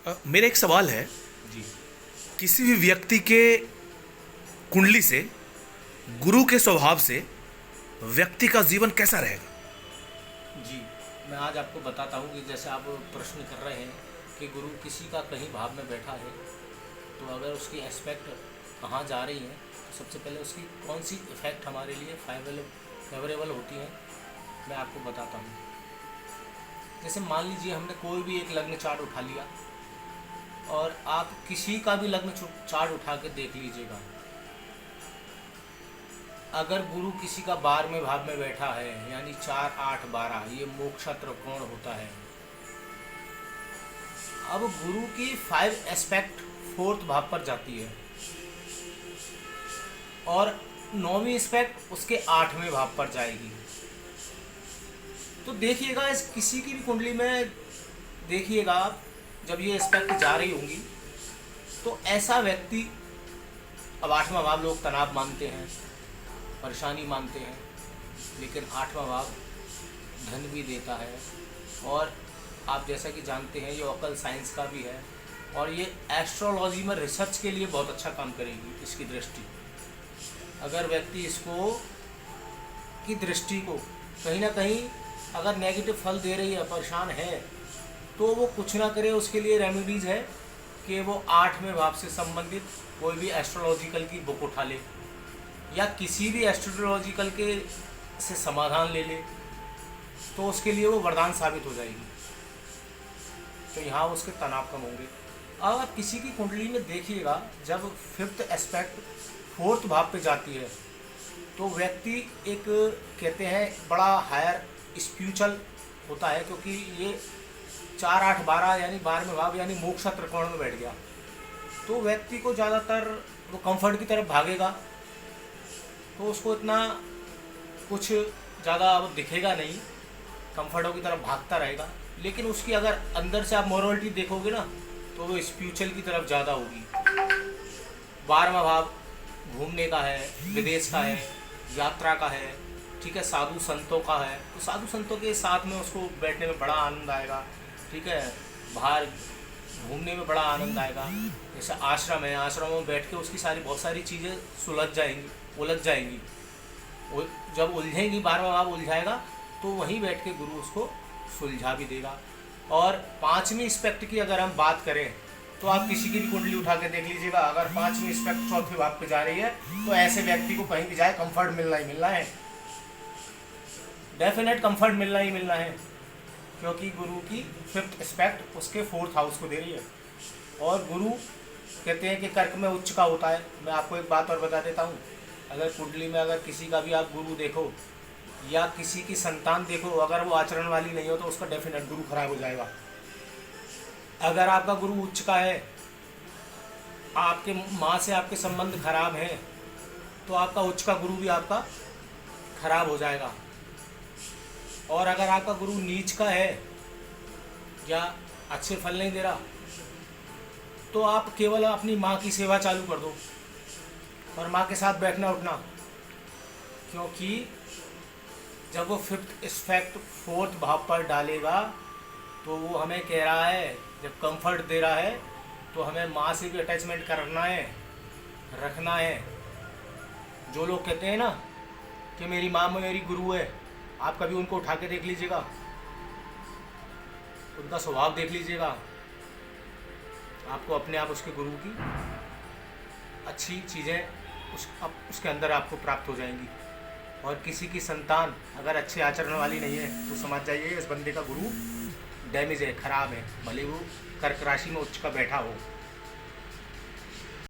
मेरा एक सवाल है। जी। किसी भी व्यक्ति के कुंडली से, गुरु के स्वभाव से व्यक्ति का जीवन कैसा रहेगा? जी, मैं आज आपको बताता हूँ कि जैसे आप प्रश्न कर रहे हैं कि गुरु किसी का कहीं भाव में बैठा है, तो अगर उसकी एस्पेक्ट कहाँ जा रही है तो सबसे पहले उसकी कौन सी इफ़ेक्ट हमारे लिए फेवरेबल होती है, मैं आपको बताता हूँ। जैसे मान लीजिए हमने कोई भी एक लग्न चार्ट उठा लिया और आप किसी का भी लग्न चार्ट उठा के देख लीजिएगा। अगर गुरु किसी का 12वें भाव में बैठा है, यानी 4, 8, 12, ये मोक्षा त्रिकोण होता है। अब गुरु की 5 एस्पेक्ट 4th भाव पर जाती है और 9वीं एस्पेक्ट उसके 8वें भाव पर जाएगी। तो देखिएगा, इस किसी की भी कुंडली में देखिएगा आप, जब ये एस्पेक्ट जा रही होंगी तो ऐसा व्यक्ति, अब 8वां भाव लोग तनाव मानते हैं, परेशानी मानते हैं, लेकिन 8वां भाव धन भी देता है। और आप जैसा कि जानते हैं ये ऑकल साइंस का भी है और ये एस्ट्रोलॉजी में रिसर्च के लिए बहुत अच्छा काम करेगी इसकी दृष्टि। अगर व्यक्ति इसको की दृष्टि को कहीं ना कहीं अगर नेगेटिव फल दे रही है, परेशान है, तो वो कुछ ना करे, उसके लिए रेमेडीज़ है कि वो 8वें भाव से संबंधित कोई भी एस्ट्रोलॉजिकल की बुक उठा ले या किसी भी एस्ट्रोलॉजिकल के से समाधान ले ले, तो उसके लिए वो वरदान साबित हो जाएगी। तो यहाँ उसके तनाव कम होंगे। अब आप किसी की कुंडली में देखिएगा, जब 5th एस्पेक्ट 4th भाव पे जाती है तो व्यक्ति एक कहते हैं बड़ा हायर स्पिरिचुअल होता है, क्योंकि ये 4, 8, 12 यानी 12वें भाव यानी मोक्ष त्रिकोण में बैठ गया। तो व्यक्ति को ज़्यादातर वो कंफर्ट की तरफ भागेगा, तो उसको इतना कुछ ज़्यादा अब दिखेगा नहीं, कंफर्टों की तरफ भागता रहेगा। लेकिन उसकी अगर अंदर से आप मोरालिटी देखोगे ना, तो वो स्पिरिचुअल की तरफ ज़्यादा होगी। 12वां भाव घूमने का है, विदेश का है, यात्रा का है, ठीक है, साधु संतों का है, तो साधु संतों के साथ में उसको बैठने में बड़ा आनंद आएगा, ठीक है, बाहर घूमने में बड़ा आनंद आएगा। जैसे आश्रम है, आश्रमों में बैठ के उसकी बहुत सारी चीज़ें उलझ जाएंगी। वो जब उलझेंगी, 12वां भाव उलझाएगा, तो वहीं बैठ के गुरु उसको सुलझा भी देगा। और 5वीं एस्पेक्ट की अगर हम बात करें तो आप किसी की भी कुंडली उठा के देख लीजिएगा, अगर 5वीं एस्पेक्ट 4th भाव पे जा रही है तो ऐसे व्यक्ति को कहीं भी जाए कंफर्ट मिलना ही मिलना है, डेफिनेट कंफर्ट मिलना ही मिलना है, क्योंकि गुरु की 5th एस्पेक्ट उसके 4th हाउस को दे रही है। और गुरु कहते हैं कि कर्क में उच्च का होता है। मैं आपको एक बात और बता देता हूँ, अगर कुंडली में अगर किसी का भी आप गुरु देखो या किसी की संतान देखो, अगर वो आचरण वाली नहीं हो तो उसका डेफिनेट गुरु खराब हो जाएगा। अगर आपका गुरु उच्च का है, आपके माँ से आपके संबंध खराब हैं, तो आपका उच्च का गुरु भी आपका खराब हो जाएगा। और अगर आपका गुरु नीच का है या अच्छे फल नहीं दे रहा, तो आप केवल अपनी माँ की सेवा चालू कर दो और माँ के साथ बैठना उठना, क्योंकि जब वो 5th एस्पेक्ट 4th भाव पर डालेगा तो वो हमें कह रहा है, जब कंफर्ट दे रहा है तो हमें माँ से भी अटैचमेंट करना है, रखना है। जो लोग कहते हैं ना कि मेरी माँ मेरी गुरु है, आप कभी उनको उठा के देख लीजिएगा, उनका स्वभाव देख लीजिएगा, आपको अपने आप उसके गुरु की अच्छी चीज़ें उसके अंदर आपको प्राप्त हो जाएंगी। और किसी की संतान अगर अच्छे आचरण वाली नहीं है तो समझ जाइए इस बंदे का गुरु डैमेज है, खराब है, भले वो कर्क राशि में उच्च का बैठा हो।